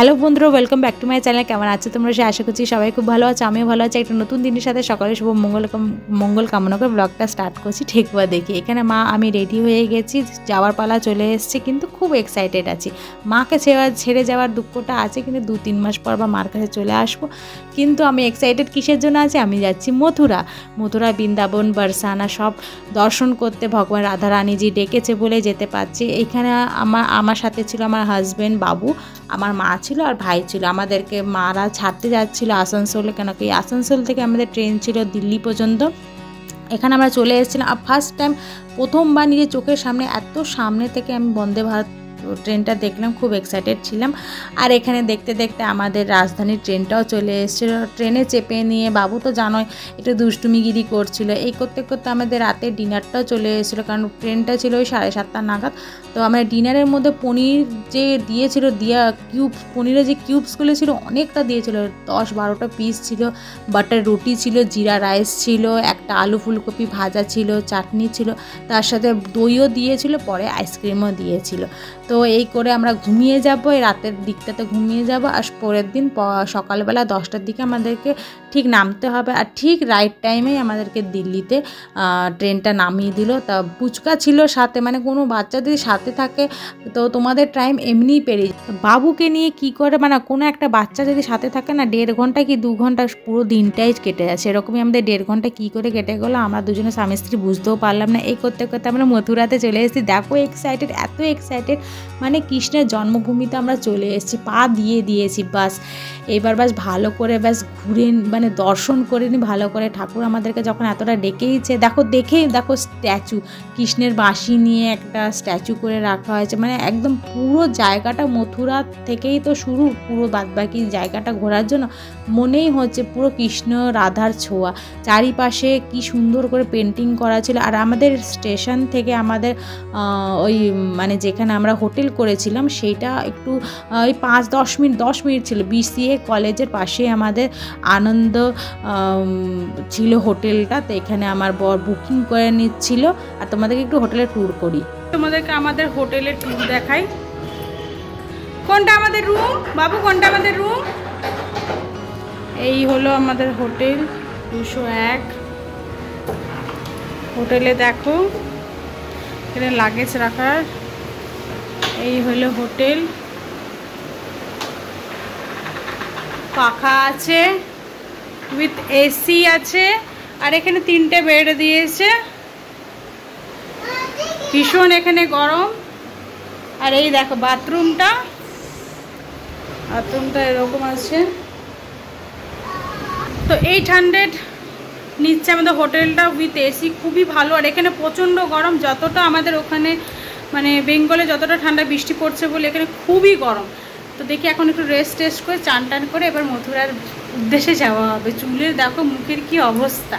Hello বন্ধুরা, welcome back to my channel. কেমন আছো তোমরা? সে আশা করছি সবাই খুব ভালো আছে, আমিও ভালো আছি। একটা নতুন দিনের সাথে সকালে শুভ মঙ্গল কামনা করে ব্লগটা স্টার্ট করছি। ঠেকুয়া দেখি এখানে মা, আমি রেডি হয়ে গেছি, যাওয়ার পালা চলে এসেছে, কিন্তু খুব এক্সাইটেড আছি। মাকে ছেড়ে যাওয়ার দুঃখটা আছে, কিন্তু 2-3 মাস পর বা মার কাছে চলে আসবো। কিন্তু আমি এক্সাইটেড কিসের জন্য আছি? আমি যাচ্ছি মথুরা, বৃন্দাবন, বরসানা সব দর্শন করতে। ভগবান রাধারানীজি ডেকেছে বলে যেতে পারছি। এইখানে আমার সাথে ছিল আমার হাজব্যান্ড, বাবু, আমার মা ছিল আর ভাই ছিল। আমাদেরকে মারা ছাড়তে যাচ্ছিলো আসানসোলে, কেন কি আসানসোল থেকে আমাদের ট্রেন ছিল দিল্লি পর্যন্ত। এখানে আমরা চলে এসেছিলাম। আর ফার্স্ট টাইম, প্রথমবার নিজের চোখের সামনে, এত সামনে থেকে আমি বন্দে ভারত ট্রেনটা দেখলাম, খুব এক্সাইটেড ছিলাম। আর এখানে দেখতে দেখতে আমাদের রাজধানীর ট্রেনটাও চলে এসেছিলো। ট্রেনে চেপে নিয়ে বাবু তো জানোই একটু দুষ্টুমিগিরি করছিল। এই করতে করতে আমাদের রাতে ডিনারটাও চলে এসেছিলো, কারণ ট্রেনটা ছিল ওই 7:30 নাগাদ। তো আমরা ডিনারের মধ্যে পনির যে দিয়েছিল, পনিরের যে কিউবসগুলো ছিল অনেকটা দিয়েছিল, 10-12টা পিস ছিল। বাটার রুটি ছিল, জিরা রাইস ছিল, একটা আলু ফুলকপি ভাজা ছিল, চাটনি ছিল, তার সাথে দইও দিয়েছিল, পরে আইসক্রিমও দিয়েছিল। তো এই করে আমরা ঘুমিয়ে যাব, এই রাতের দিকটাতে ঘুমিয়ে যাব। আর পরের দিন সকালবেলা 10টার দিকে আমাদেরকে ঠিক নামতে হবে। আর ঠিক রাইট টাইমেই আমাদেরকে দিল্লিতে ট্রেনটা নামিয়ে দিল। তা পুচকা ছিল সাথে, মানে কোনো বাচ্চা যদি সাথে থাকে তো তোমাদের টাইম এমনিই পেরিয়ে যায়। বাবুকে নিয়ে কি করে, মানে কোনো একটা বাচ্চা যদি সাথে থাকে না, 1.5 ঘন্টা কি 2 ঘন্টা পুরো দিনটাই কেটে যাচ্ছে। এরকমই আমাদের 1.5 ঘন্টা কী করে কেটে গেলো, আমরা দুজনে স্বামী স্ত্রী বুঝতেও পারলাম না। এই করতে করতে আমরা মথুরাতে চলে এসেছি। দেখো এক্সাইটেড, এত এক্সাইটেড, মানে কৃষ্ণের জন্মভূমিতে আমরা চলে এসেছি, পা দিয়েছি। বাস এবার ভালো করে ঘুরে, মানে দর্শন করে নি ভালো করে। ঠাকুর আমাদেরকে যখন এতটা ডেকেইছে, দেখো স্ট্যাচু, কৃষ্ণের বাঁশি নিয়ে একটা স্ট্যাচু করে রাখা হয়েছে। মানে একদম পুরো জায়গাটা মথুরা থেকেই তো শুরু, পুরো বাদবাকি জায়গাটা ঘোরার জন্য মনেই হচ্ছে পুরো কৃষ্ণ রাধার ছোঁয়া। চারিপাশে কি সুন্দর করে পেন্টিং করা ছিল। আর আমাদের স্টেশন থেকে আমাদের ওই মানে যেখানে আমরা হোটেল করেছিলাম সেইটা একটু ওই 5-10 মিনিট ছিল। BCA কলেজের পাশে আমাদের আনন্দ ছিল হোটেলটা। তো এখানে আমার বর বুকিং করে নিচ্ছিল। আর তোমাদেরকে একটু হোটেলের ট্যুর করি, তোমাদেরকে আমাদের হোটেলের ট্যুর দেখাই। কোনটা আমাদের রুম বাবু, কোনটা আমাদের রুম? এই হলো আমাদের হোটেল 201। হোটেলে দেখো এখানে লাগেজ রাখার, এই হলো হোটেল। পাখা আছে, উইথ AC আছে। আর এখানে 3টে বেড দিয়েছে, ভীষণ এখানে গরম। আর এই দেখো বাথরুমটা এরকম আছে। তো 800 নিচ্ছে আমাদের হোটেলটা উইথ AC, খুবই ভালো। আর এখানে প্রচণ্ড গরম, যতটা আমাদের ওখানে মানে বেঙ্গলে যতটা ঠান্ডা, বৃষ্টি পড়ছে বলে এখানে খুবই গরম। তো দেখি এখন একটু রেস্ট করে চান করে এবার মথুরার উদ্দেশ্যে যাওয়া হবে। চুলের দেখো মুখের কি অবস্থা,